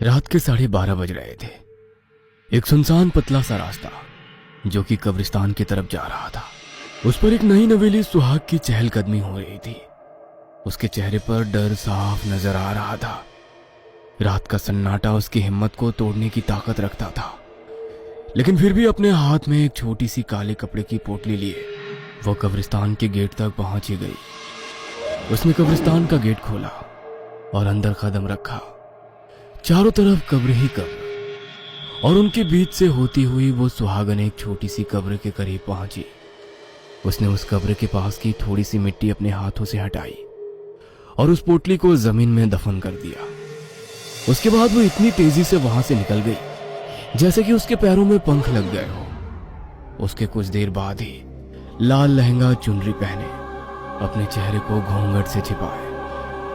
रात के 12:30 बज रहे थे। एक सुनसान पतला सा रास्ता जो कि कब्रिस्तान की तरफ जा रहा था, उस पर एक नई नवेली सुहाग की चहलकदमी हो रही थी। उसके चेहरे पर डर साफ नजर आ रहा था। रात का सन्नाटा उसकी हिम्मत को तोड़ने की ताकत रखता था, लेकिन फिर भी अपने हाथ में एक छोटी सी काले कपड़े की पोटली लिए वो कब्रिस्तान के गेट तक पहुंच ही गई। उसने कब्रिस्तान का गेट खोला और अंदर कदम रखा। चारों तरफ कब्र ही कब्र, और उनके बीच से होती हुई वो सुहागन एक छोटी सी कब्र के करीब पहुंची। उसने उस कब्र के पास की थोड़ी सी मिट्टी अपने हाथों से हटाई और उस पोटली को जमीन में दफन कर दिया। उसके बाद वो इतनी तेजी से वहां से निकल गई जैसे कि उसके पैरों में पंख लग गए हो। उसके कुछ देर बाद ही लाल लहंगा चुनरी पहने, अपने चेहरे को घूंघट से छिपाए,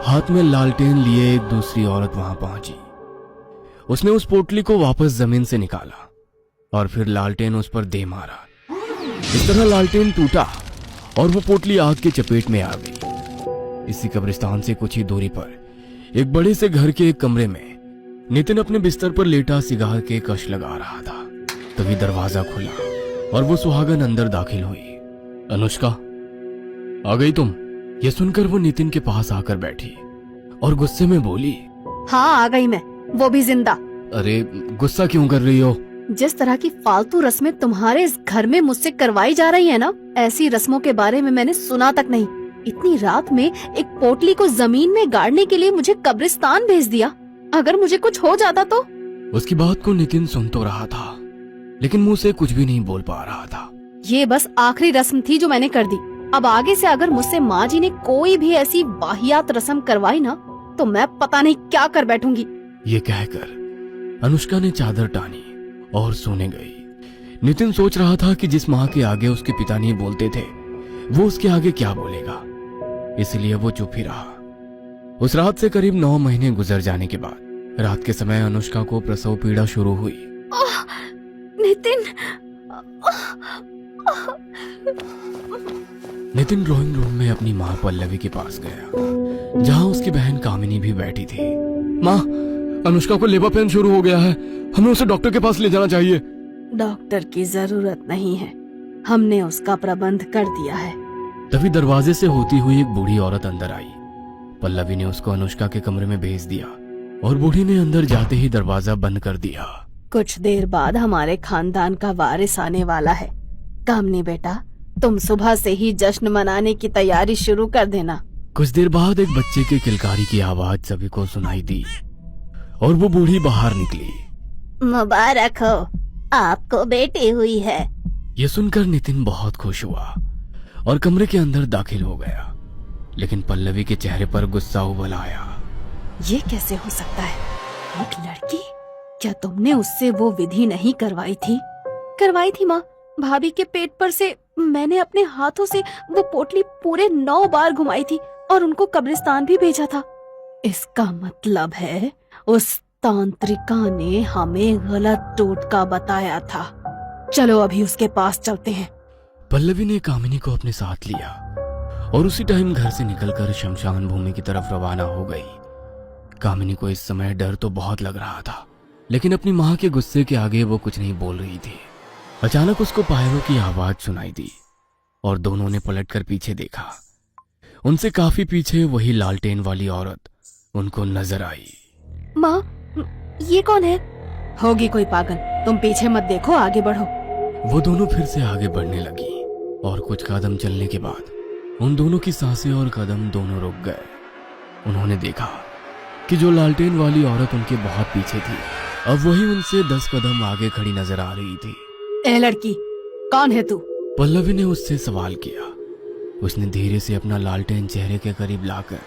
हाथ में लालटेन लिए एक दूसरी औरत वहां पहुंची। उसने उस पोटली को वापस जमीन से निकाला और फिर लालटेन उस पर दे मारा। इस तरह लालटेन टूटा और वो पोटली आग की चपेट में आ गई। इसी कब्रिस्तान से कुछ ही दूरी पर एक बड़े से घर के एक कमरे में नितिन अपने बिस्तर पर लेटा सिगार के कश लगा रहा था। तभी दरवाजा खुला और वो सुहागन अंदर दाखिल हुई। अनुष्का, आ गई तुम? ये सुनकर वो नितिन के पास आकर बैठी और गुस्से में बोली, हाँ आ गई मैं, वो भी जिंदा। अरे गुस्सा क्यों कर रही हो? जिस तरह की फालतू रस्में तुम्हारे इस घर में मुझसे करवाई जा रही है ना, ऐसी रस्मों के बारे में मैंने सुना तक नहीं। इतनी रात में एक पोटली को जमीन में गाड़ने के लिए मुझे कब्रिस्तान भेज दिया। अगर मुझे कुछ हो जाता तो? उसकी बात को नितिन सुन तो रहा था, लेकिन मुंह से कुछ भी नहीं बोल पा रहा था। ये बस आखिरी रस्म थी जो मैंने कर दी। अब आगे से अगर मुझसे माँ जी ने कोई भी ऐसी वाहियात रस्म करवाई ना, तो मैं पता नहीं क्या कर बैठूंगी। ये कहकर अनुष्का ने चादर टानी और सोने गई। नितिन सोच रहा था कि जिस माँ के आगे उसके पिता नहीं बोलते थे, वो उसके आगे क्या बोलेगा, इसलिए वो चुप ही रहा। उस रात से करीब 9 महीने गुजर जाने के बाद रात के समय अनुष्का को प्रसव पीड़ा शुरू हुई। नितिन, नितिन ड्राइंग रूम में अपनी माँ पल्लवी के पास गया, जहाँ उसकी बहन कामिनी भी बैठी थी। माँ, अनुष्का को लेबर पेन शुरू हो गया है, हमें उसे डॉक्टर के पास ले जाना चाहिए। डॉक्टर की जरूरत नहीं है, हमने उसका प्रबंध कर दिया है। तभी दरवाजे से होती हुई एक बूढ़ी औरत अंदर आई। पल्लवी ने उसको अनुष्का के कमरे में भेज दिया और बूढ़ी ने अंदर जाते ही दरवाजा बंद कर दिया। कुछ देर बाद हमारे खानदान का वारिस आने वाला है। कामनी बेटा, तुम सुबह से ही जश्न मनाने की तैयारी शुरू कर देना। कुछ देर बाद एक बच्चे के किलकारी की आवाज सभी को सुनाई दी और वो बूढ़ी बाहर निकली। मुबारक हो, आपको बेटी हुई है। ये सुनकर नितिन बहुत खुश हुआ और कमरे के अंदर दाखिल हो गया, लेकिन पल्लवी के चेहरे पर गुस्सा उबल आया। ये कैसे हो सकता है? एक लड़की? क्या तुमने उससे वो विधि नहीं करवाई थी? करवाई थी माँ। भाभी के पेट पर से मैंने अपने हाथों से वो पोटली पूरे 9 बार घुमाई थी और उनको कब्रिस्तान भी भेजा था। इसका मतलब है उस तांत्रिका ने हमें गलत टोटका बताया था। चलो अभी उसके पास चलते हैं। पल्लवी ने कामिनी को अपने साथ लिया और उसी टाइम घर से निकलकर शमशान भूमि की तरफ रवाना हो गई। कामिनी को इस समय डर तो बहुत लग रहा था, लेकिन अपनी माँ के गुस्से के आगे वो कुछ नहीं बोल रही थी। अचानक उसको पायरों की आवाज सुनाई दी और दोनों ने पलटकर पीछे देखा। उनसे काफी पीछे वही लालटेन वाली औरत उनको नजर आई। माँ, ये कौन है? होगी कोई पागल, तुम पीछे मत देखो, आगे बढ़ो। वो दोनों फिर से आगे बढ़ने लगी और कुछ कदम चलने के बाद उन दोनों की सांसें और कदम दोनों रुक गए। उन्होंने देखा कि जो लालटेन वाली औरत उनके बहुत पीछे थी, अब वही उनसे 10 कदम आगे खड़ी नजर आ रही थी। ए लड़की, कौन है तू? पल्लवी ने उससे सवाल किया। उसने धीरे से अपना लालटेन चेहरे के करीब लाकर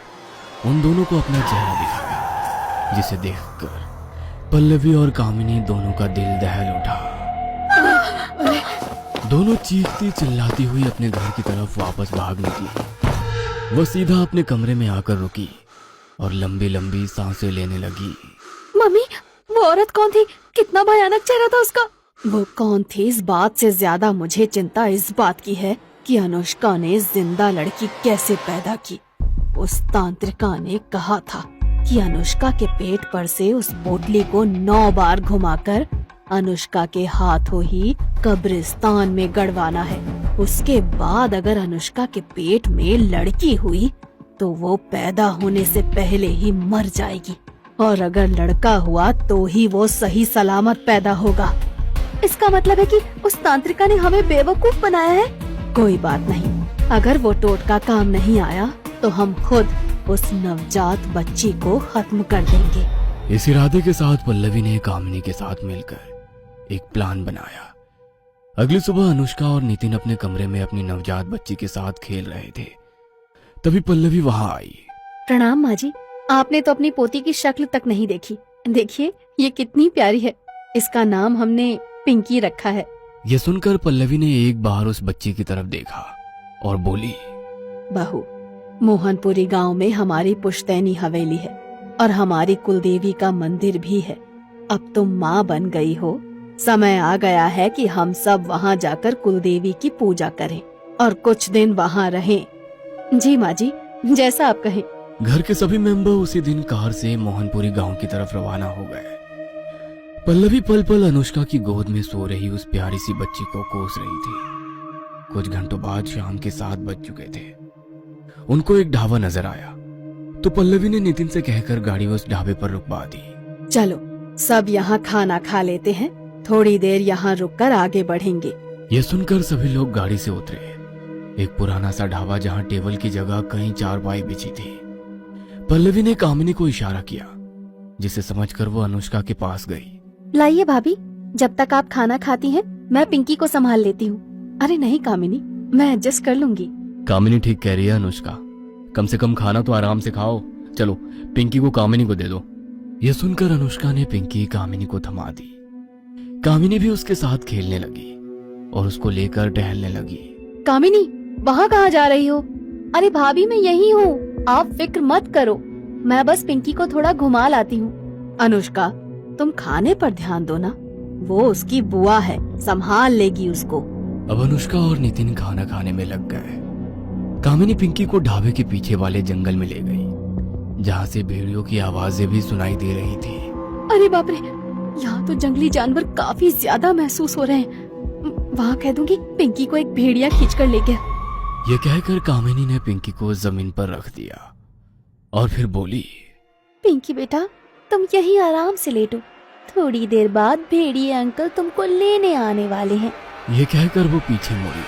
उन दोनों को अपना चेहरा दिखाया, जिसे देखकर पल्लवी और कामिनी दोनों का दिल दहल उठा। दोनों चीखती चिल्लाती हुई अपने घर की तरफ वापस भाग निकली। वो सीधा अपने कमरे में आकर रुकी और लंबी लंबी सांसें लेने लगी। मम्मी, वो औरत कौन थी? कितना भयानक चेहरा था उसका। वो कौन थी इस बात से ज्यादा मुझे चिंता इस बात की है कि अनुष्का ने जिंदा लड़की कैसे पैदा की। उस तांत्रिका ने कहा था कि अनुष्का के पेट पर से उस पोटली को 9 बार घुमाकर अनुष्का के हाथों ही कब्रिस्तान में गड़वाना है। उसके बाद अगर अनुष्का के पेट में लड़की हुई तो वो पैदा होने से पहले ही मर जाएगी, और अगर लड़का हुआ तो ही वो सही सलामत पैदा होगा। इसका मतलब है कि उस तांत्रिका ने हमें बेवकूफ बनाया है। कोई बात नहीं, अगर वो टोटका काम नहीं आया तो हम खुद उस नवजात बच्ची को खत्म कर देंगे। इस इरादे के साथ पल्लवी ने कामिनी के साथ मिलकर एक प्लान बनाया। अगली सुबह अनुष्का और नितिन अपने कमरे में अपनी नवजात बच्ची के साथ खेल रहे थे। तभी पल्लवी वहां आई। प्रणाम माँ जी, आपने तो अपनी पोती की शक्ल तक नहीं देखी। देखिए ये कितनी प्यारी है। इसका नाम हमने पिंकी रखा है। यह सुनकर पल्लवी ने एक बार उस बच्ची की तरफ देखा और बोली, बहू, मोहनपुरी गांव में हमारी पुश्तैनी हवेली है और हमारी कुलदेवी का मंदिर भी है। अब तुम माँ बन गई हो, समय आ गया है कि हम सब वहाँ जाकर कुलदेवी की पूजा करें और कुछ दिन वहाँ रहें। जी माँ जी, जैसा आप कहें। घर के सभी मेंबर उसी दिन कार से मोहनपुरी गांव की तरफ रवाना हो गए। पल्लवी पल पल अनुष्का की गोद में सो रही उस प्यारी सी बच्ची को कोस रही थी। कुछ घंटों बाद शाम के 7 बज चुके थे। उनको एक ढाबा नजर आया तो पल्लवी ने नितिन से कहकर गाड़ी उस ढाबे पर रुकवा दी। चलो सब यहाँ खाना खा लेते हैं, थोड़ी देर यहाँ रुककर आगे बढ़ेंगे। ये सुनकर सभी लोग गाड़ी से उतरे। एक पुराना सा ढाबा जहाँ टेबल की जगह कहीं चारपाई बिछी थी। पल्लवी ने कामिनी को इशारा किया, जिसे समझकर वो अनुष्का के पास गई। लाइए भाभी, जब तक आप खाना खाती हैं मैं पिंकी को संभाल लेती हूँ। अरे नहीं कामिनी, मैं एडजस्ट कर लूंगी। कामिनी ठीक कह रही है अनुष्का, कम से कम खाना तो आराम से खाओ। चलो पिंकी को कामिनी को दे दो। यह सुनकर अनुष्का ने पिंकी कामिनी को थमा दी। कामिनी भी उसके साथ खेलने लगी और उसको लेकर टहलने लगी। कामिनी, वहाँ कहाँ जा रही हो? अरे भाभी मैं यही हूँ, आप फिक्र मत करो, मैं बस पिंकी को थोड़ा घुमा लाती हूँ। अनुष्का तुम खाने पर ध्यान दो ना, वो उसकी बुआ है, संभाल लेगी उसको। अब अनुष्का और नितिन खाना खाने में लग गए। कामिनी पिंकी को ढाबे के पीछे वाले जंगल में ले गई, जहाँ से भेड़ियों की आवाजें भी सुनाई दे रही थी। अरे बाप रे, यहाँ तो जंगली जानवर काफी ज्यादा महसूस हो रहे हैं। वहाँ कह दूंगी पिंकी को एक भेड़िया खींच कर ले गया। ये कहकर कामिनी ने पिंकी को जमीन पर रख दिया और फिर बोली, पिंकी बेटा तुम यही आराम से लेटो, थोड़ी देर बाद भेड़िए अंकल तुमको लेने आने वाले हैं। ये कहकर वो पीछे मुड़ी।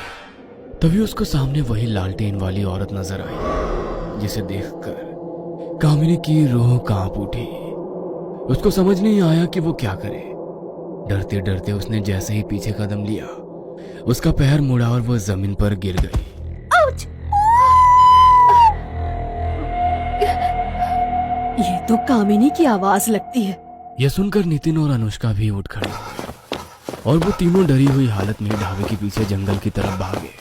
तभी उसको सामने वही लालटेन वाली औरत नजर आई, जिसे देखकर कामिनी की रूह कांप उठी। उसको समझ नहीं आया कि वो क्या करे। डरते डरते उसने जैसे ही पीछे कदम लिया, उसका पैर मुड़ा और वो जमीन पर गिर गई। आउच! ये तो कामिनी की आवाज लगती है। यह सुनकर नितिन और अनुष्का भी उठ खड़े हुए और वो तीनों डरी हुई हालत में ढाबे के पीछे जंगल की तरफ भागे।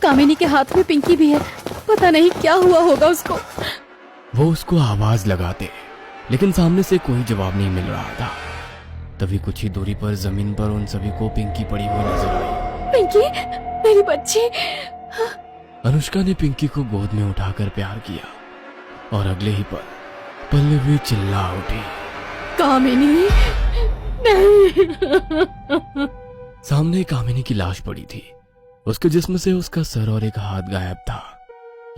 कामिनी के हाथ में पिंकी भी है, पता नहीं क्या हुआ होगा उसको। वो उसको आवाज लगाते, लेकिन सामने से कोई जवाब नहीं मिल रहा था। तभी कुछ ही दूरी पर जमीन पर उन सभी को पिंकी पड़ी हुई नजर आई। पिंकी, मेरी बच्ची। अनुष्का ने पिंकी को गोद में उठाकर प्यार किया और अगले ही पल पल्लवी चिल्ला उठी, कामिनी नहीं। सामने कामिनी की लाश पड़ी थी। उसके जिस्म से उसका सर और एक हाथ गायब था।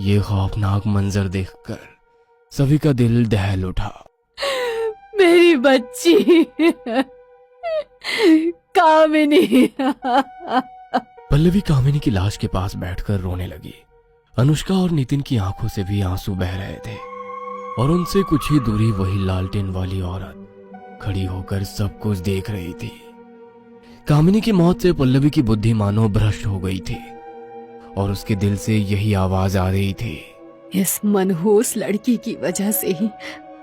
ये खौफनाक मंजर देखकर सभी का दिल दहल उठा। मेरी बच्ची कामिनी। पल्लवी कामिनी की लाश के पास बैठकर रोने लगी। अनुष्का और नितिन की आंखों से भी आंसू बह रहे थे और उनसे कुछ ही दूरी वही लालटेन वाली औरत खड़ी होकर सब कुछ देख रही थी। कामिनी की मौत से पल्लवी की बुद्धि मानो भ्रष्ट हो गई थी और उसके दिल से यही आवाज आ रही थी, इस मनहूस लड़की की वजह से ही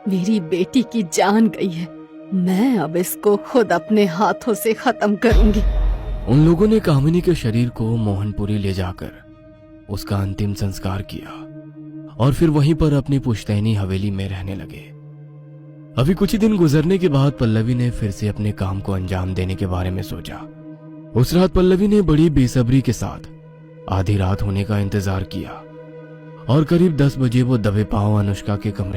मेरी बेटी की जान गई है। मैं अब इसको खुद अपने हाथों से खत्म करूंगी। उन लोगों ने कामिनी के शरीर को मोहनपुरी ले जाकर उसका अंतिम संस्कार किया और फिर वहीं पर अपनी पुश्तैनी हवेली में रहने लगे। अभी कुछ ही दिन गुजरने के बाद पल्लवी ने फिर से अपने काम को अंजाम देने के बारे में सोचा। उस रात पल्लवी ने बड़ी बेसब्री के साथ आधी रात होने का इंतजार किया और करीब 10 बजे वो दबे पांव अनुष्का के कमरे